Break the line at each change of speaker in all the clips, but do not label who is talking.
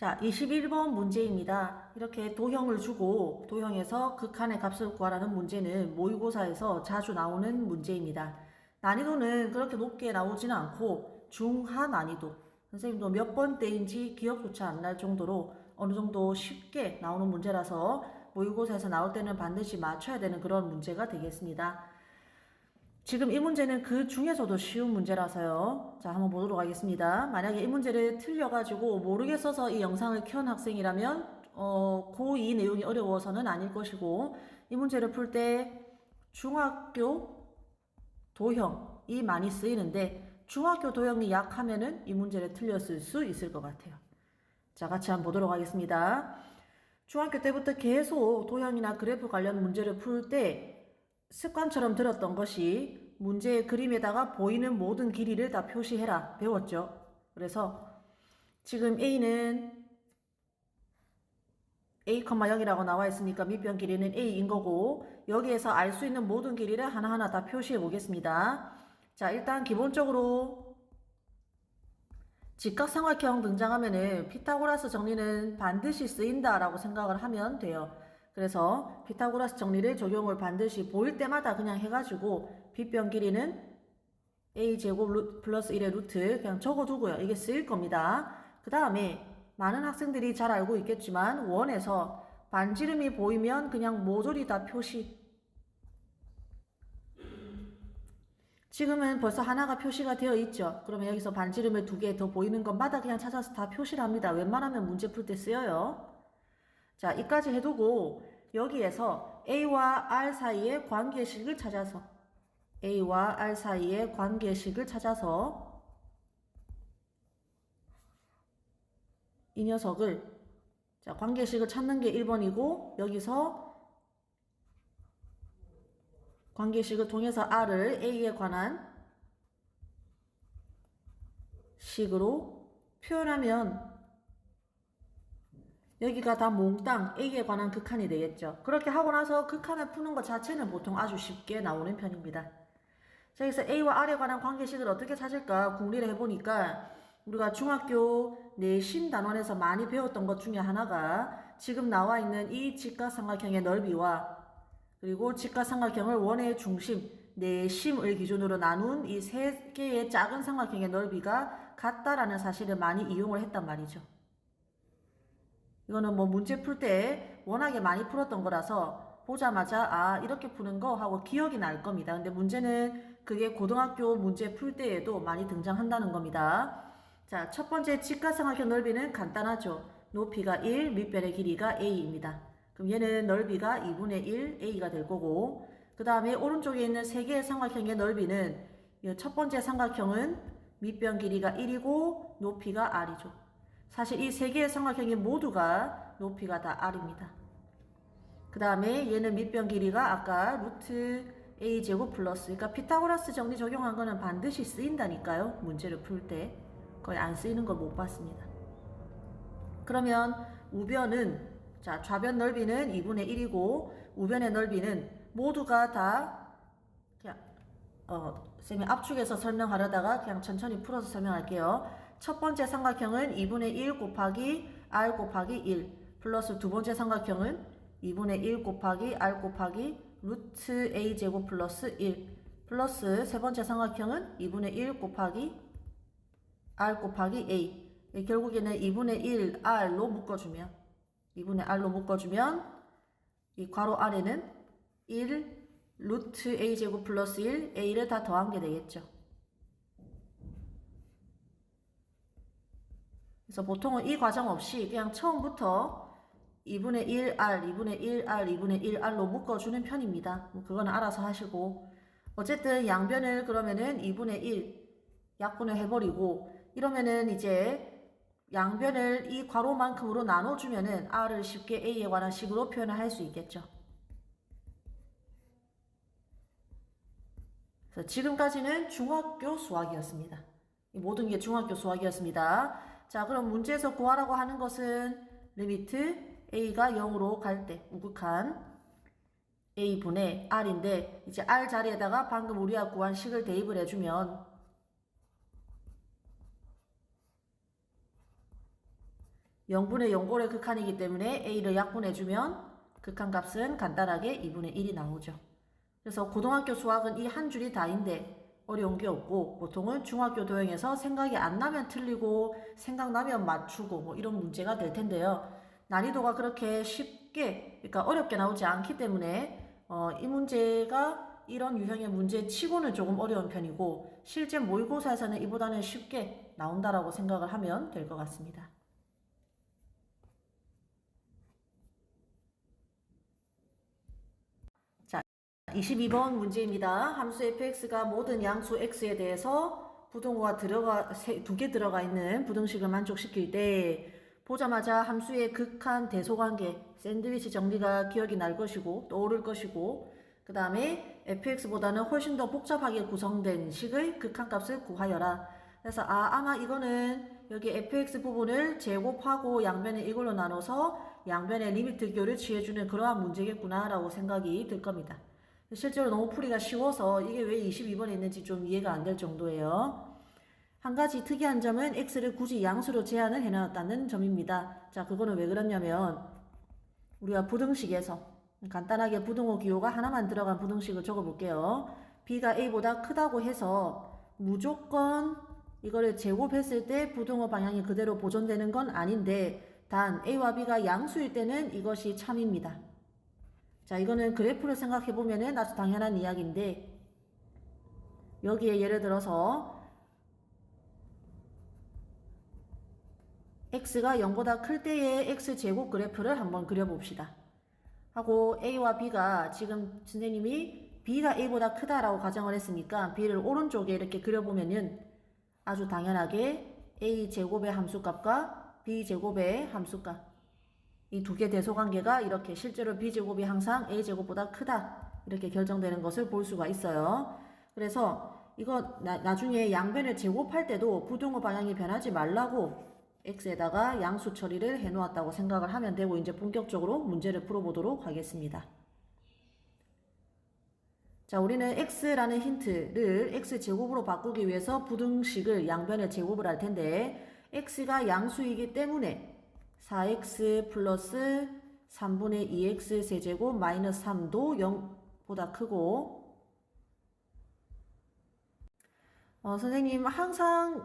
자, 21번 문제입니다. 이렇게 도형을 주고 도형에서 극한의 값을 구하라는 문제는 모의고사에서 자주 나오는 문제입니다. 난이도는 그렇게 높게 나오지는 않고 중하 난이도. 선생님도 몇 번째인지 기억조차 안 날 정도로 어느 정도 쉽게 나오는 문제라서 모의고사에서 나올 때는 반드시 맞춰야 되는 그런 문제가 되겠습니다. 지금 이 문제는 그 중에서도 쉬운 문제라서요. 자, 한번 보도록 하겠습니다. 만약에 이 문제를 틀려가지고 모르겠어서 이 영상을 켠 학생이라면 고2 내용이 어려워서는 아닐 것이고, 이 문제를 풀 때 중학교 도형이 많이 쓰이는데 중학교 도형이 약하면은 이 문제를 틀렸을 수 있을 것 같아요. 자, 같이 한번 보도록 하겠습니다. 중학교 때부터 계속 도형이나 그래프 관련 문제를 풀 때 습관처럼 들었던 것이 문제의 그림에다가 보이는 모든 길이를 다 표시해라 배웠죠. 그래서 지금 A는 A,0이라고 나와 있으니까 밑변 길이는 A인 거고, 여기에서 알 수 있는 모든 길이를 하나하나 다 표시해 보겠습니다. 자, 일단 기본적으로 직각삼각형 등장하면은 피타고라스 정리는 반드시 쓰인다라고 생각을 하면 돼요. 그래서 피타고라스 정리를 적용을 반드시 보일 때마다 그냥 해가지고 빗변 길이는 a제곱 플러스 1의 루트 그냥 적어두고요. 이게 쓰일 겁니다. 그 다음에 많은 학생들이 잘 알고 있겠지만 원에서 반지름이 보이면 그냥 모조리 다 표시. 지금은 벌써 하나가 표시가 되어 있죠. 그러면 여기서 반지름을 2개 더 보이는 것마다 그냥 찾아서 다 표시를 합니다. 웬만하면 문제 풀 때 쓰여요. 자, 이까지 해두고 여기에서 A와 R 사이의 관계식을 찾아서 A와 R 사이의 관계식을 찾아서 이 녀석을, 자, 관계식을 찾는 게 1번이고 여기서 관계식을 통해서 R을 A에 관한 식으로 표현하면 여기가 다 몽땅 A에 관한 극한이 되겠죠. 그렇게 하고 나서 극한을 푸는 것 자체는 보통 아주 쉽게 나오는 편입니다. 자, 여기서 A와 R에 관한 관계식을 어떻게 찾을까 궁리를 해보니까 우리가 중학교 내신 단원에서 많이 배웠던 것 중에 하나가 지금 나와 있는 이 직각삼각형의 넓이와 그리고 직각삼각형을 원의 중심, 내심을 기준으로 나눈 이 세 개의 작은 삼각형의 넓이가 같다라는 사실을 많이 이용을 했단 말이죠. 이거는 뭐 문제 풀 때 워낙에 많이 풀었던 거라서 보자마자 아, 이렇게 푸는 거 하고 기억이 날 겁니다. 근데 문제는 그게 고등학교 문제 풀 때에도 많이 등장한다는 겁니다. 자, 첫 번째 직각삼각형 넓이는 간단하죠. 높이가 1, 밑변의 길이가 A입니다. 그럼 얘는 넓이가 2분의 1 A가 될 거고, 그 다음에 오른쪽에 있는 세 개의 삼각형의 넓이는 이 첫 번째 삼각형은 밑변 길이가 1이고 높이가 R이죠. 사실 이 세 개의 삼각형이 모두가 높이가 다 R입니다. 그 다음에 얘는 밑변 길이가 아까 루트 A제곱 플러스, 그러니까 피타고라스 정리 적용한 거는 반드시 쓰인다니까요. 문제를 풀 때. 거의 안 쓰이는 걸 못 봤습니다. 그러면 우변은, 자, 좌변 넓이는 2분의 1이고 우변의 넓이는 모두가 다 그냥 쌤이 압축해서 설명하려다가 그냥 천천히 풀어서 설명할게요. 첫 번째 삼각형은 2분의 1 곱하기 R 곱하기 1 플러스 두 번째 삼각형은 2분의 1 곱하기 R 곱하기 루트 A제곱 플러스 1 플러스 세 번째 삼각형은 2분의 1 곱하기 R 곱하기 A. 결국에는 2분의 1 R로 묶어주면 2분의 R로 묶어주면 이 괄호 아래는 1 루트 A제곱 플러스 1 A를 다 더한 게 되겠죠. 그래서 보통은 이 과정 없이 그냥 처음부터 2분의 1R, 2분의 1R, 2분의 1R로 묶어주는 편입니다. 뭐 그거는 알아서 하시고, 어쨌든 양변을 그러면은 2분의 1 약분을 해버리고, 이러면은 이제 양변을 이 괄호만큼으로 나눠주면은 R을 쉽게 A에 관한 식으로 표현을 할 수 있겠죠. 그래서 지금까지는 중학교 수학이었습니다. 이 모든 게 중학교 수학이었습니다. 자, 그럼 문제에서 구하라고 하는 것은 리미트 A가 0으로 갈 때 우극한 A분의 R인데, 이제 R 자리에다가 방금 우리가 구한 식을 대입을 해주면 0분의 0골의 극한이기 때문에 a를 약분해주면 극한값은 간단하게 2분의 1이 나오죠. 그래서 고등학교 수학은 이 한 줄이 다인데 어려운 게 없고 보통은 중학교 도형에서 생각이 안 나면 틀리고 생각나면 맞추고 뭐 이런 문제가 될 텐데요. 난이도가 그렇게 쉽게, 그러니까 어렵게 나오지 않기 때문에 이 문제가 이런 유형의 문제 치고는 조금 어려운 편이고 실제 모의고사에서는 이보다는 쉽게 나온다라고 생각을 하면 될 것 같습니다. 자, 22번 문제입니다. 함수 fx가 모든 양수 x에 대해서 부등호가 두 개 들어가 있는 부등식을 만족시킬 때 보자마자 함수의 극한 대소관계, 샌드위치 정리가 기억이 날 것이고 떠오를 것이고 그 다음에 fx보다는 훨씬 더 복잡하게 구성된 식의 극한값을 구하여라. 그래서 아마 이거는 여기 fx 부분을 제곱하고 양변에 이걸로 나눠서 양변에 리미트 기호를 취해주는 그러한 문제겠구나 라고 생각이 들 겁니다. 실제로 너무 풀이가 쉬워서 이게 왜 22번에 있는지 좀 이해가 안 될 정도예요. 한 가지 특이한 점은 x를 굳이 양수로 제한을 해놨다는 점입니다. 자, 그거는 왜 그러냐면 우리가 부등식에서 간단하게 부등호 기호가 하나만 들어간 부등식을 적어볼게요. b가 a보다 크다고 해서 무조건 이거를 제곱했을 때 부등호 방향이 그대로 보존되는 건 아닌데 단 a와 b가 양수일 때는 이것이 참입니다. 자, 이거는 그래프를 생각해보면 아주 당연한 이야기인데 여기에 예를 들어서 x가 0보다 클 때의 x제곱 그래프를 한번 그려봅시다. 하고 a와 b가 지금 선생님이 b가 a보다 크다라고 가정을 했으니까 b를 오른쪽에 이렇게 그려보면은 아주 당연하게 a제곱의 함수값과 b제곱의 함수값 이 두 개 대소관계가 이렇게 실제로 b제곱이 항상 a제곱보다 크다 이렇게 결정되는 것을 볼 수가 있어요. 그래서 이거 나중에 양변을 제곱할 때도 부등호 방향이 변하지 말라고 x에다가 양수 처리를 해 놓았다고 생각을 하면 되고 이제 본격적으로 문제를 풀어보도록 하겠습니다. 자, 우리는 x라는 힌트를 x제곱으로 바꾸기 위해서 부등식을 양변을 제곱을 할 텐데 x가 양수이기 때문에 4x 플러스 3분의 2x 세제곱 마이너스 3도 0보다 크고 선생님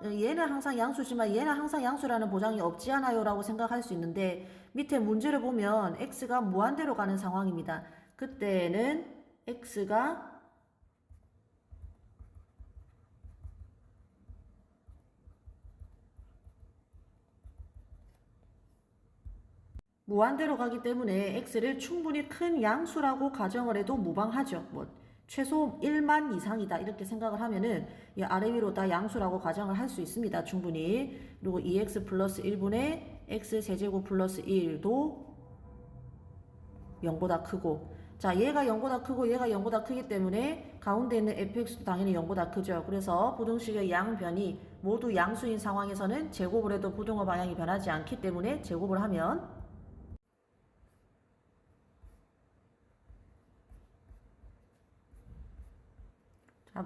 얘는 항상 양수지만 얘는 항상 양수라는 보장이 없지 않아요 라고 생각할 수 있는데 밑에 문제를 보면 x가 무한대로 가는 상황입니다. 그때는 x가 무한대로 가기 때문에 x를 충분히 큰 양수라고 가정을 해도 무방하죠. 뭐 최소 1만 이상이다 이렇게 생각을 하면은 이 아래 위로 다 양수라고 가정을 할 수 있습니다. 충분히. 그리고 2x 플러스 1분의 x 세제곱 플러스 1도 0보다 크고 자, 얘가 0보다 크고 얘가 0보다 크기 때문에 가운데 있는 fx도 당연히 0보다 크죠. 그래서 부등식의 양변이 모두 양수인 상황에서는 제곱을 해도 부등호 방향이 변하지 않기 때문에 제곱을 하면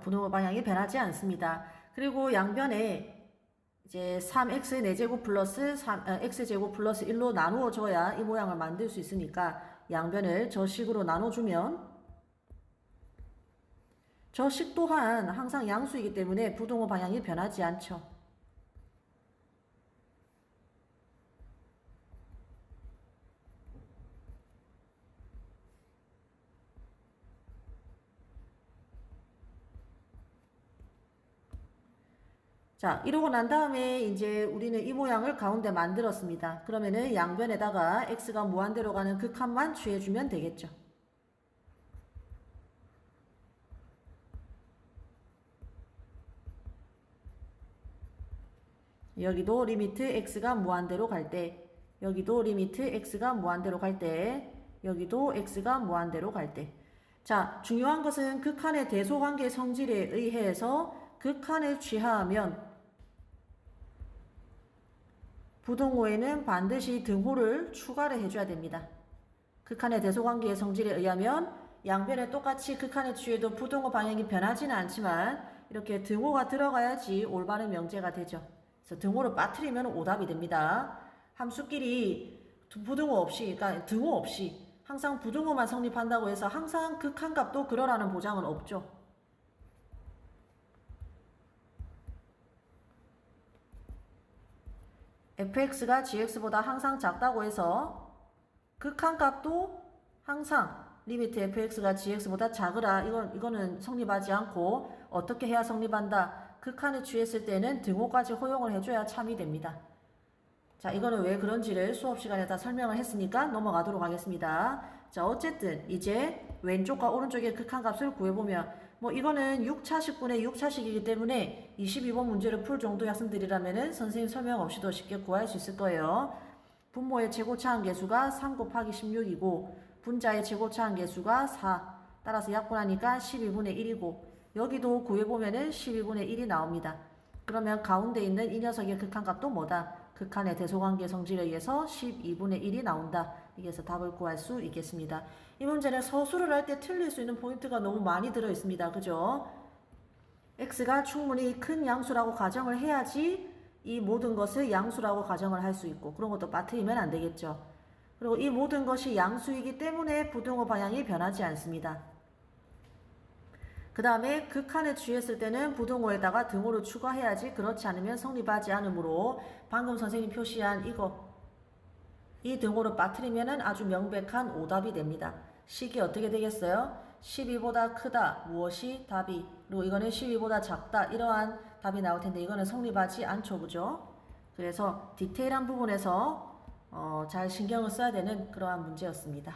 부등호 방향이 변하지 않습니다. 그리고 양변에 이제 3x 4제곱 플러스 x제곱 플러스 1로 나누어 줘야 이 모양을 만들 수 있으니까 양변을 저 식으로 나눠주면 저 식 또한 항상 양수이기 때문에 부등호 방향이 변하지 않죠. 자, 이러고 난 다음에 이제 우리는 이 모양을 가운데 만들었습니다. 그러면은 양변에다가 x가 무한대로 가는 극한만 취해주면 되겠죠. 여기도 리미트 x가 무한대로 갈 때, 여기도 리미트 x가 무한대로 갈 때, 여기도 x가 무한대로 갈 때. 자, 중요한 것은 극한의 대소관계 성질에 의해서 극한을 취하하면 부등호에는 반드시 등호를 추가를 해줘야 됩니다. 극한의 대소관계의 성질에 의하면 양변에 똑같이 극한에 취해도 부등호 방향이 변하지는 않지만 이렇게 등호가 들어가야지 올바른 명제가 되죠. 그래서 등호를 빠뜨리면 오답이 됩니다. 함수끼리 부등호 없이, 그러니까 등호 없이 항상 부등호만 성립한다고 해서 항상 극한값도 그러라는 보장은 없죠. fx가 gx보다 항상 작다고 해서 극한값도 항상 리미트 fx가 gx보다 작으라. 이거는 성립하지 않고 어떻게 해야 성립한다? 극한에 취했을 때는 등호까지 허용을 해줘야 참이 됩니다. 자, 이거는 왜 그런지를 수업 시간에 다 설명을 했으니까 넘어가도록 하겠습니다. 자, 어쨌든 이제 왼쪽과 오른쪽의 극한값을 구해보면 뭐 이거는 6차식분의 6차식이기 때문에 22번 문제를 풀 정도 학생들이라면은 선생님 설명 없이도 쉽게 구할 수 있을 거예요. 분모의 최고차항 계수가 3 곱하기 16이고 분자의 최고차항 계수가 4. 따라서 약분하니까 12분의 1이고 여기도 구해보면은 12분의 1이 나옵니다. 그러면 가운데 있는 이 녀석의 극한값도 뭐다? 극한의 대소관계 성질에 의해서 12분의 1이 나온다. 여기에서 답을 구할 수 있겠습니다. 이 문제는 서술을 할 때 틀릴 수 있는 포인트가 너무 많이 들어 있습니다. 그죠? x가 충분히 큰 양수라고 가정을 해야지 이 모든 것을 양수라고 가정을 할 수 있고 그런 것도 빠뜨리면 안 되겠죠. 그리고 이 모든 것이 양수이기 때문에 부등호 방향이 변하지 않습니다. 그 다음에 극한에 취했을 때는 부등호에다가 등호를 추가해야지 그렇지 않으면 성립하지 않으므로 방금 선생님 표시한 이 등호를 빠뜨리면 아주 명백한 오답이 됩니다. 식이 어떻게 되겠어요? 12보다 크다. 무엇이? 답이. 그리고 이거는 12보다 작다. 이러한 답이 나올 텐데 이거는 성립하지 않죠. 그죠? 그래서 디테일한 부분에서 잘 신경을 써야 되는 그러한 문제였습니다.